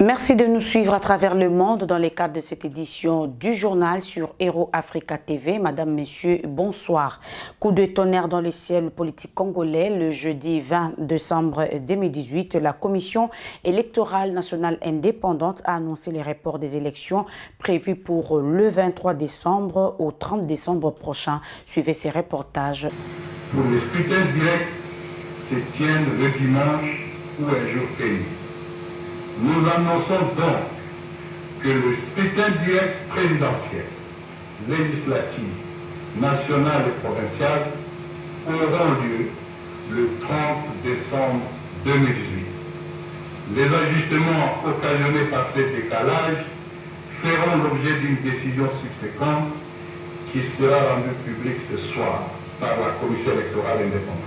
Merci de nous suivre à travers le monde dans le cadre de cette édition du journal sur Hero Africa TV. Madame, Messieurs, bonsoir. Coup de tonnerre dans le ciel politique congolais. Le jeudi 20 décembre 2018, la Commission électorale nationale indépendante a annoncé les reports des élections prévues pour le 23 décembre au 30 décembre prochain. Suivez ces reportages. Pour les scrutins directs se tiennent le dimanche ou un jour férié. Nous annonçons donc que le scrutin direct présidentiel, législatif, national et provincial auront lieu le 30 décembre 2018. Les ajustements occasionnés par ces décalages feront l'objet d'une décision subséquente qui sera rendue publique ce soir par la Commission électorale indépendante.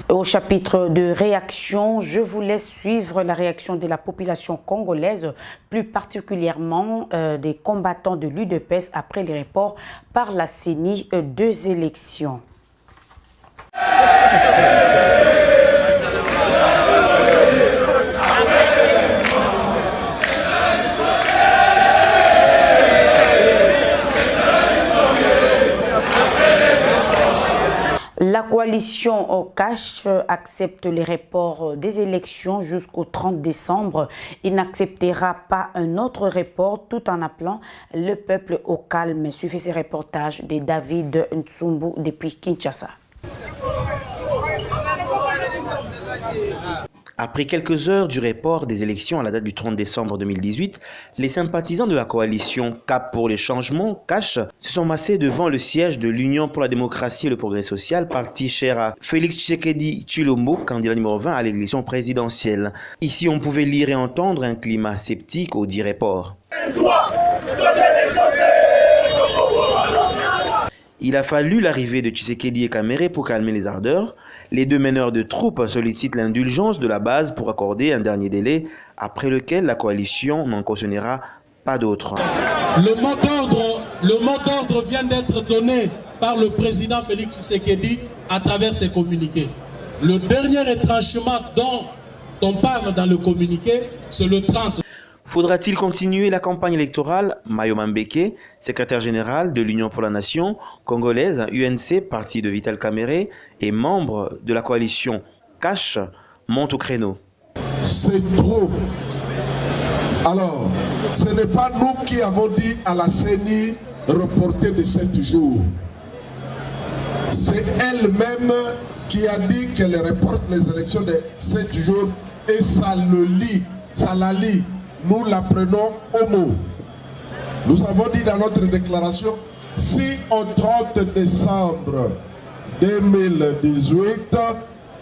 Au chapitre de réaction, je vous laisse suivre la réaction de la population congolaise, plus particulièrement des combattants de l'UDPS après les reports par la CENI deux élections. La coalition au cash accepte les reports des élections jusqu'au 30 décembre. Il n'acceptera pas un autre report tout en appelant le peuple au calme. Suivez ces reportages de David Ntsumbu depuis Kinshasa. Après quelques heures du report des élections à la date du 30 décembre 2018, les sympathisants de la coalition Cap pour les changements, CACH, se sont massés devant le siège de l'Union pour la démocratie et le progrès social, parti cher à Félix Tshisekedi Tshilombo, candidat numéro 20 à l'élection présidentielle. Ici, on pouvait lire et entendre un climat sceptique au dit report. Il a fallu l'arrivée de Tshisekedi et Kamere pour calmer les ardeurs. Les deux meneurs de troupes sollicitent l'indulgence de la base pour accorder un dernier délai, après lequel la coalition n'en cautionnera pas d'autres. Le mot d'ordre vient d'être donné par le président Félix Tshisekedi à travers ses communiqués. Le dernier retranchement dont on parle dans le communiqué, c'est le 30. Faudra-t-il continuer la campagne électorale? Mayo Mambeke, secrétaire général de l'Union pour la Nation congolaise, UNC, parti de Vital Kamerhe, et membre de la coalition CACH, monte au créneau. C'est trop. Alors, ce n'est pas nous qui avons dit à la CENI reporter de 7 jours. C'est elle-même qui a dit qu'elle reporte les élections de 7 jours et ça la lie. Nous la prenons au mot. Nous avons dit dans notre déclaration, si au 30 décembre 2018,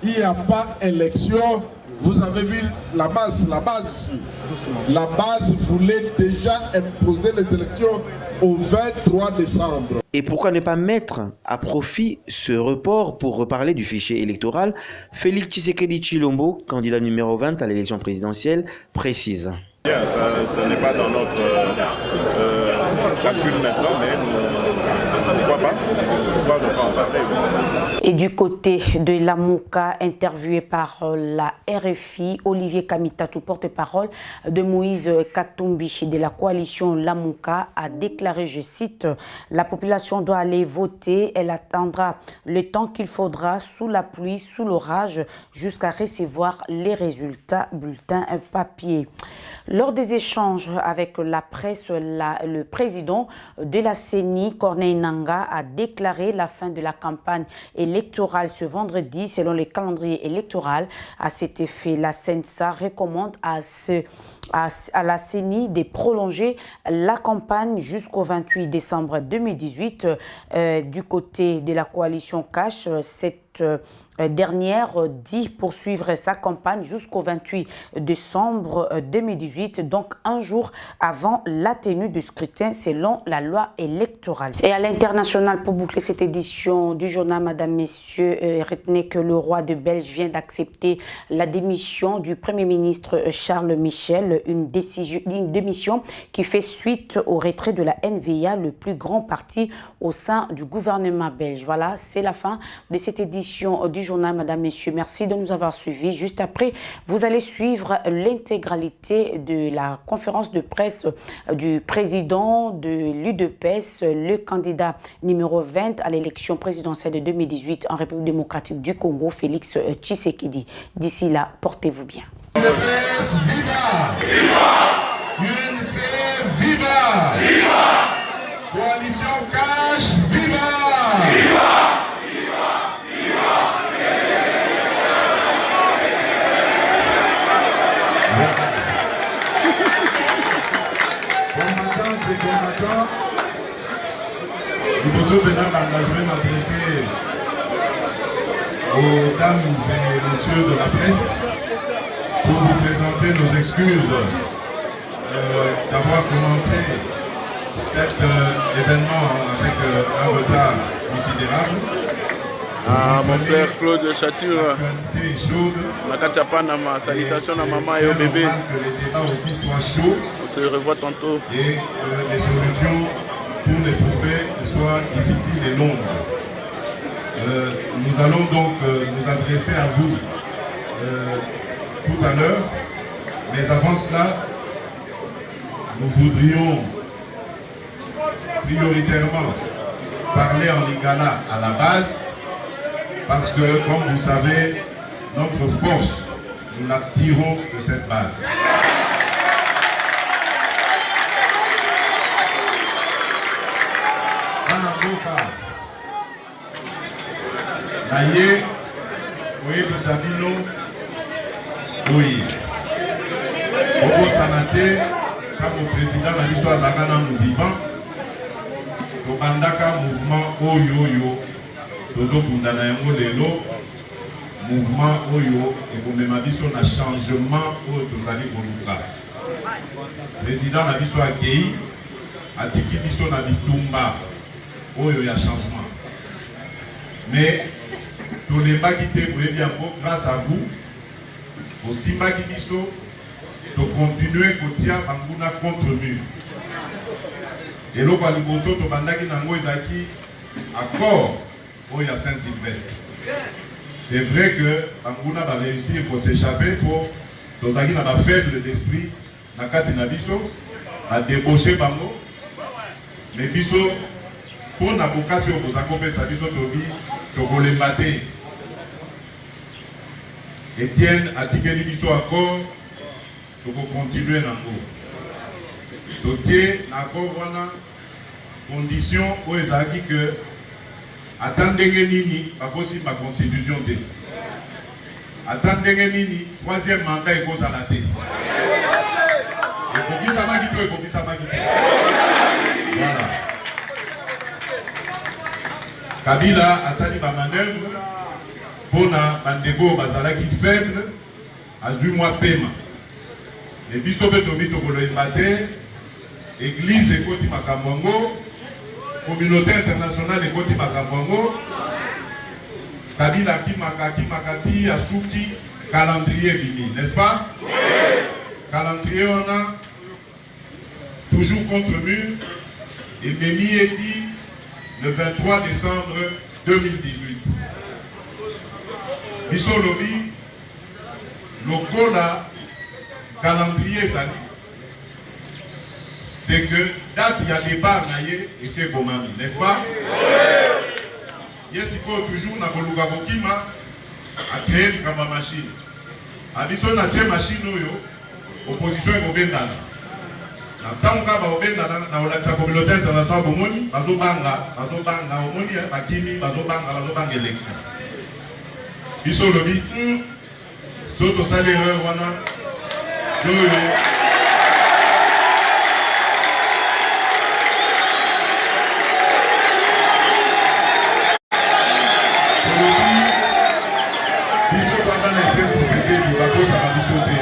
il n'y a pas élection, vous avez vu la base ici. La base voulait déjà imposer les élections au 23 décembre. Et pourquoi ne pas mettre à profit ce report pour reparler du fichier électoral? Félix Tshisekedi Tshilombo, candidat numéro 20 à l'élection présidentielle, précise. Ça n'est pas dans notre calcul maintenant, mais pourquoi pas? Pourquoi ne pas en parler? Et du côté de Lamuka, interviewé par la RFI, Olivier Kamitatou, porte-parole de Moïse Katumbi de la coalition Lamuka, a déclaré, je cite, « La population doit aller voter, elle attendra le temps qu'il faudra sous la pluie, sous l'orage, jusqu'à recevoir les résultats bulletins papier ». Lors des échanges avec la presse, le président de la CENI, Corneille Nangaa, a déclaré la fin de la campagne électorale ce vendredi selon le calendrier électoral. À cet effet, la CENSA recommande à la CENI de prolonger la campagne jusqu'au 28 décembre 2018. Du côté de la coalition CACH, cette dernière dit poursuivre sa campagne jusqu'au 28 décembre 2018, donc un jour avant la tenue du scrutin selon la loi électorale. Et à l'international, pour boucler cette édition du journal, Madame, Messieurs, retenez que le roi de Belgique vient d'accepter la démission du Premier ministre Charles Michel, une démission qui fait suite au retrait de la NVA, le plus grand parti au sein du gouvernement belge. Voilà, c'est la fin de cette édition édition du journal. Madame, Messieurs, merci de nous avoir suivis. Juste après, vous allez suivre l'intégralité de la conférence de presse du président de l'UDPS, le candidat numéro 20 à l'élection présidentielle de 2018 en République démocratique du Congo, Félix Tshisekedi. D'ici là, portez-vous bien. UDPS, viva! UNC, viva! Coalition Cash, viva! Combattants et combattants, il faut tout maintenant m'adresser aux dames et messieurs de la presse pour vous présenter nos excuses d'avoir commencé cet événement avec un retard considérable. Mon frère Claude Chature, Makatiapanama, salutations à maman et au bébé. Que les débats aussi soient chauds. On se revoit tantôt. Et que les solutions pour les trouver soient difficiles et longues. Nous allons donc nous adresser à vous tout à l'heure, mais avant cela, nous voudrions prioritairement parler en lingala à la base, parce que, comme vous savez, notre force, nous la tirons de cette base. Naye, oui, Sabino, oui. Au Sanate, comme le président a dit, soit Zagana nous vivant, au Bandaka mouvement Oyo, Tozo Bundana Yango Lelo, mouvement Oyo, et pour même avis sur un changement au Tozali Bonuka. Président a dit soit accueilli, a dit qu'il y a Bitumba, Oyo, il y a changement. Mais, tous les gens qui étaient bien grâce à vous, aussi Makibiso, de continuer à tirer Banguna contre mur. Et là, quand nous sommes au Bandaki Nango Izaki, accord, il y a Saint-Sylvestre. C'est vrai que Banguna va réussir pour s'échapper, pour Tozaki n'a pas faible d'esprit, Nakati Nabiso, à débaucher Bango. Mais Biso, pour la vocation, vous accompagnez sa Biso Tobi, Togo les battre. Etienne a dit que l'Ibiso accord, pour continuer dans le dossier, l'accord, voilà, condition où ils ont dit que, attendez Nini, pas possible ma constitution. Attendez Nini, troisième mandat est cause à la tête. Et pour qui ça m'a dit, et pour qui ça m'a dit. Voilà. Kabila a sali ma manœuvre. Pona bandego bazala qui faible à 8 mois paiement. Les bisobe tobito ko loimbate, église ekoti makambongo, communauté internationale ekoti makambongo. Kabila ki makati asuki calendrier bini, n'est-ce pas? Oui. Calendrier on a toujours contre mur et Mémi est dit le 23 décembre 2018. Bisolobi, le là, calendrier, ça dit. C'est que date, il y a débat et c'est comment, n'est-ce pas? Yes, il faut toujours na koluka kokima à créer une machine. Abiso na tie machine oyo, opposition est obendana. Na tanka ba obendana na olakisa communauté internationale bomoni, bazobanga omoni bakimi bazobanga élection. Biso lobi, soto sali erreur wana, yoyo. Biso papa na etienne Tshisekedi bakosa na biso te.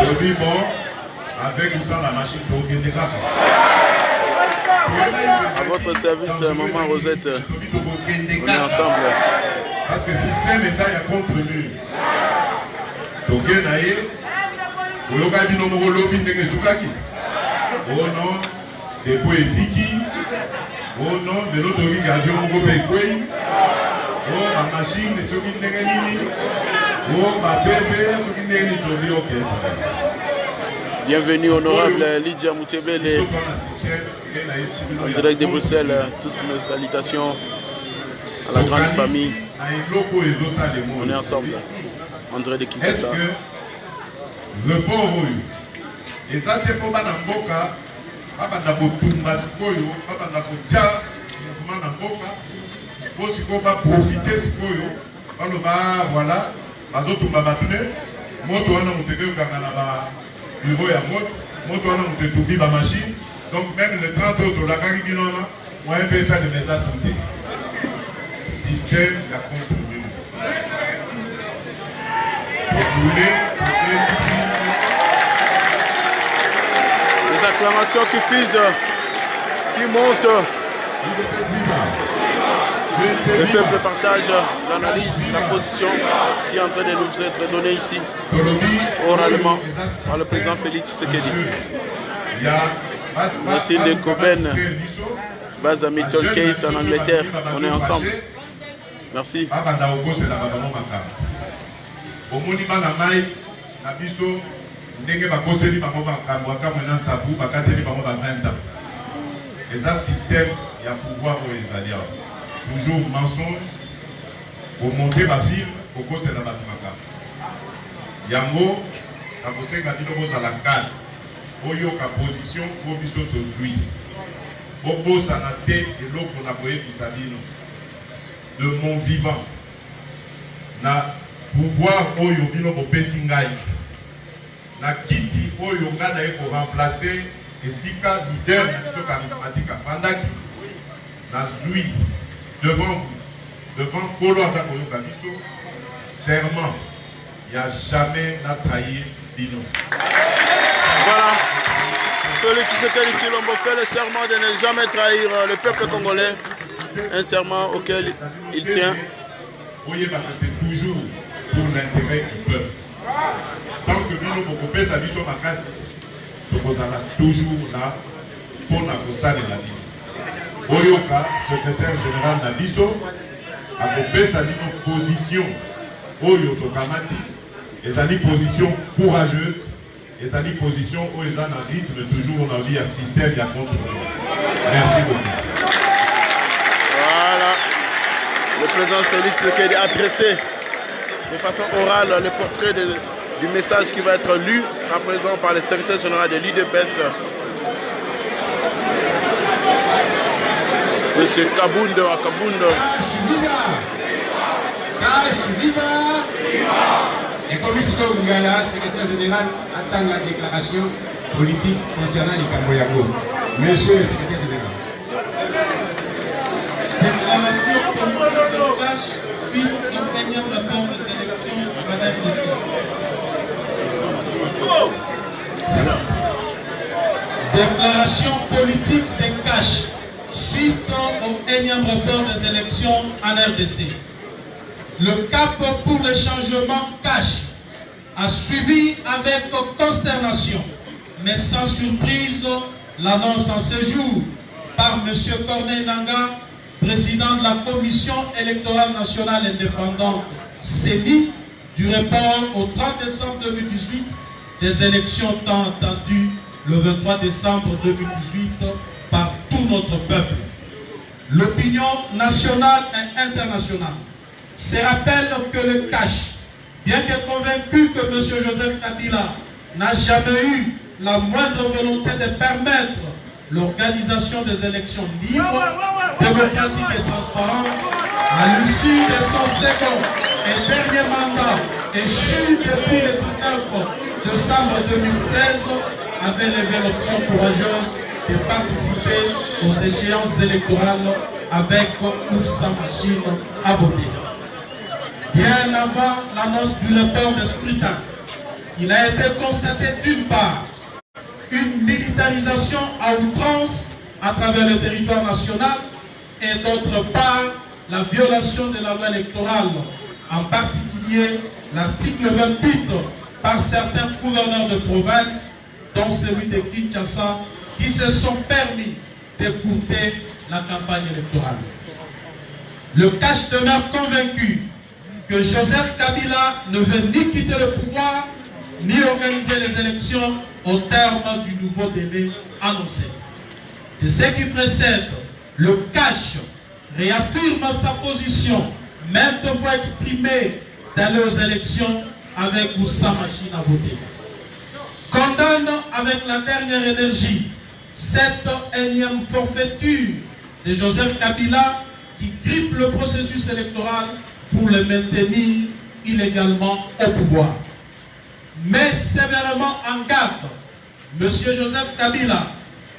Lobi bon, avec ou sans la machine pour gagner kaka. À votre service, maman Rosette, on est ensemble. Parce que le système est là, il y a contre mur. Donc, il y a oh non, des poésies qui, oh non, de l'autre gardien, on va machine soki ndenge nini o bapebe soki ndenge nini tobi okesa. Bienvenue honorable Lydia Moutebele, en direct de Bruxelles. Toutes mes salutations à la grande famille. On est ensemble. André de Kinshasa. Le pauvre, et ça c'est pour Bana Mboka, Baba Nabotumba Sikoyo, Baba Nabotia, mouvement Namboka, pour ce qu'on va profiter Sikoyo, voilà, Bazotumba Batune, Moto Wana Moutebe Kanganaba, bureau à Moto Wana Moutetubi ma machine, donc même le 30 autres, la Ganginoma, on a un peu ça de mes santé. Système la contre. Les acclamations qui fusent, qui montent. Le peuple partage l'analyse, la position qui est en train de nous être donnée ici, oralement, par le président Félix Tshisekedi. Merci de Coben, base à Milton Keynes en Angleterre. On est ensemble. Merci. Omoni bana mai na biso ndenge bakoseli bango bakambo akamwena sabu bakateli bango ba 20 ans. Les systèmes ya pouvoir oyo ezali awa. Toujours mensonge, omonte bafilme, okosela bato makambo. Yango akosenga bino bozala kale oyoka position po biso tozwi. Obosana te eloko na koyebisa bino de mon vivant na pouvoir oyo bino bopesi ngai na kiti oyo nga na eko remplacer esika leader na biso charismatique afandaki na zwi devant vous, devant Kolo aza koyoka biso serment il n'y a jamais na trahir bino. Voilà, Félix Tshisekedi Tshilombo fait le serment de ne jamais trahir le peuple congolais, un serment auquel il tient. Voyez parce que c'est toujours pour l'intérêt du peuple. Tant que Bino Bokopé Sabiso Makasi, Tokozala toujours là pour la Kossane la vie. Oyoka, secrétaire général Nabiso, a Kopé Sabino position Oyo Tokamati, et sa position courageuse, et sa position où ils ont un rythme toujours on a dit à système et à contre. Merci beaucoup. Voilà, le président Félix Tshisekedi a dressé de façon orale le portrait du message qui va être lu à présent par le secrétaire général de l'UDPS, M. Kabundo Akabundo. Et comme ici, Ngala, secrétaire général, attend la déclaration politique concernant les Kamboyago. Monsieur le secrétaire général. Déclaration politique de cash suite au dernier rapport des élections à Madame Déclaration politique de cash suite au énième rapport des élections en RDC. Le cap pour le changement cash a suivi avec consternation, mais sans surprise, l'annonce en ce jour par M. Corneille Nangaa, président de la Commission électorale nationale indépendante CENI, du report au 30 décembre 2018 des élections tant attendues le 23 décembre 2018 par tout notre peuple. L'opinion nationale et internationale se rappelle que le cash, bien que convaincu que M. Joseph Kabila n'a jamais eu la moindre volonté de permettre l'organisation des élections libres, démocratiques et transparentes, à l'issue de son second et dernier mandat, échu depuis le 19 décembre 2016, avait levé l'option courageuse de participer aux échéances électorales avec ou sans machine à voter. Bien avant l'annonce du report de scrutin, il a été constaté d'une part une militarisation à outrance à travers le territoire national et d'autre part la violation de la loi électorale, en particulier l'article 28 par certains gouverneurs de province, dont celui de Kinshasa, qui se sont permis d'écouter la campagne électorale. le Cash demeure convaincu que Joseph Kabila ne veut ni quitter le pouvoir, ni organiser les élections au terme du nouveau délai annoncé. De ce qui précède, le Cash réaffirme sa position, maintes fois exprimée, d'aller aux élections avec ou sans machine à voter. Condamne avec la dernière énergie cette énième forfaiture de Joseph Kabila qui grippe le processus électoral pour le maintenir illégalement au pouvoir. Mais sévèrement en garde, M. Joseph Kabila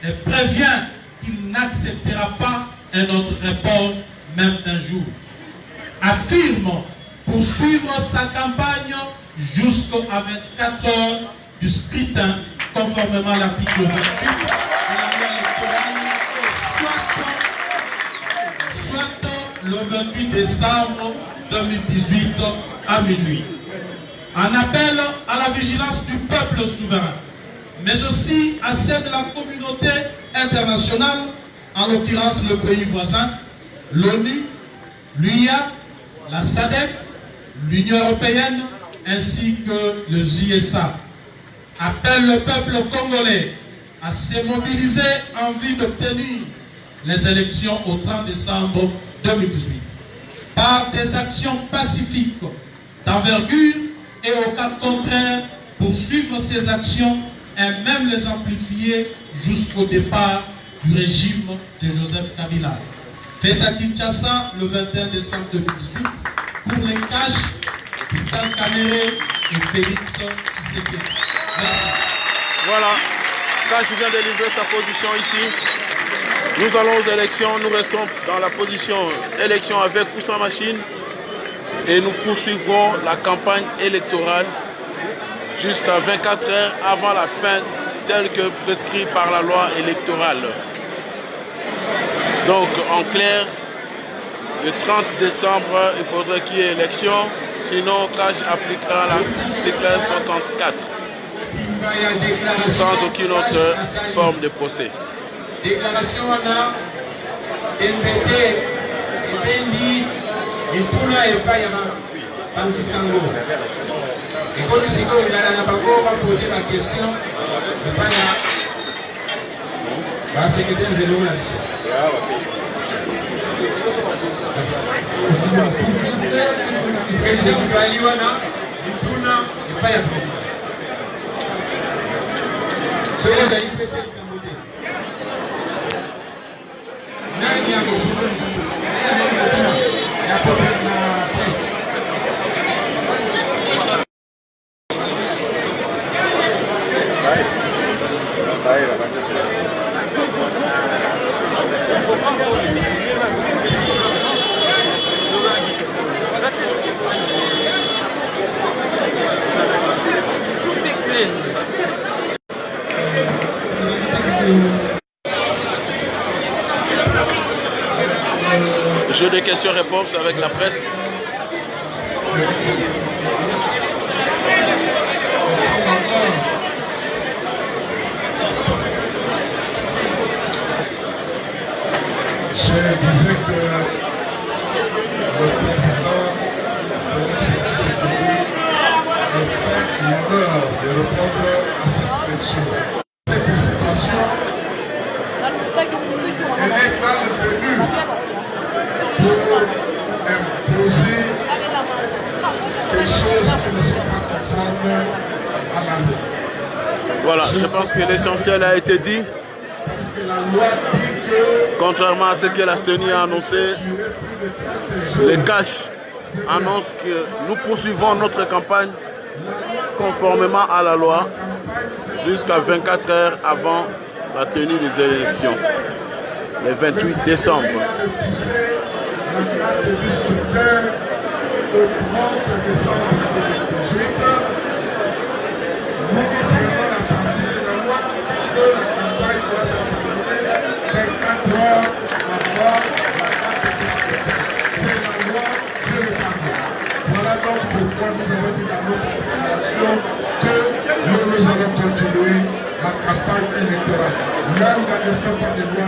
et prévient qu'il n'acceptera pas un autre report, même d'un jour. Affirme poursuivre sa campagne jusqu'à 24 heures du scrutin, conformément à l'article 28 de la loi électorale, soit le 28 décembre 2018 à minuit. En appel à la vigilance du peuple souverain, mais aussi à celle de la communauté internationale, en l'occurrence le pays voisin, l'ONU, l'UIA, la SADC, l'Union européenne ainsi que le JSA. Appelle le peuple congolais à se mobiliser en vue d'obtenir les élections au 30 décembre 2018 par des actions pacifiques d'envergure et au cas contraire poursuivre ces actions et même les amplifier jusqu'au départ du régime de Joseph Kabila. Fait à Kinshasa le 21 décembre 2018 pour les Cash, Vital Kamerhe et Félix Tshisekedi. Merci. Voilà, Cash vient de livrer sa position ici. Nous allons aux élections, nous restons dans la position élection avec ou sans machine et nous poursuivrons la campagne électorale jusqu'à 24 heures avant la fin telle que prescrit par la loi électorale. Donc en clair, le 30 décembre, il faudrait qu'il y ait élection, sinon Cash appliquera l'article 64 sans aucune autre forme de procès. Déclaration wana MPT ependi ituna epai ya Panzi Sango. Et comme si on a posé la question, c'est pas la secrétaire de l'eau là-dessus. Le président du Baliwana, ituna epai ya président. Cela a été fait. Nani ya tout est clair. Jeu de questions-réponses avec la presse. Je disais que le président Félix Tshisekedi me fait l'honneur de répondre à cette question. Cette situation n'est pas devenue pour imposer des choses qui ne sont pas conformes à la loi. Voilà, je pense que l'essentiel a été dit. Parce que la loi dit que, contrairement à ce que la CENI a annoncé, les Cash annoncent que nous poursuivons notre campagne conformément à la loi jusqu'à 24 heures avant la tenue des élections, le 28 décembre. la date du scrutin au 30 décembre 2018, nous prenons la partie de la loi que la campagne doit se terminer 24 heures avant la date du scrutin. C'est la loi, c'est le parlement. Voilà donc pourquoi nous avons dit dans notre déclaration que nous allons continuer la campagne électorale. Là où la défense de loi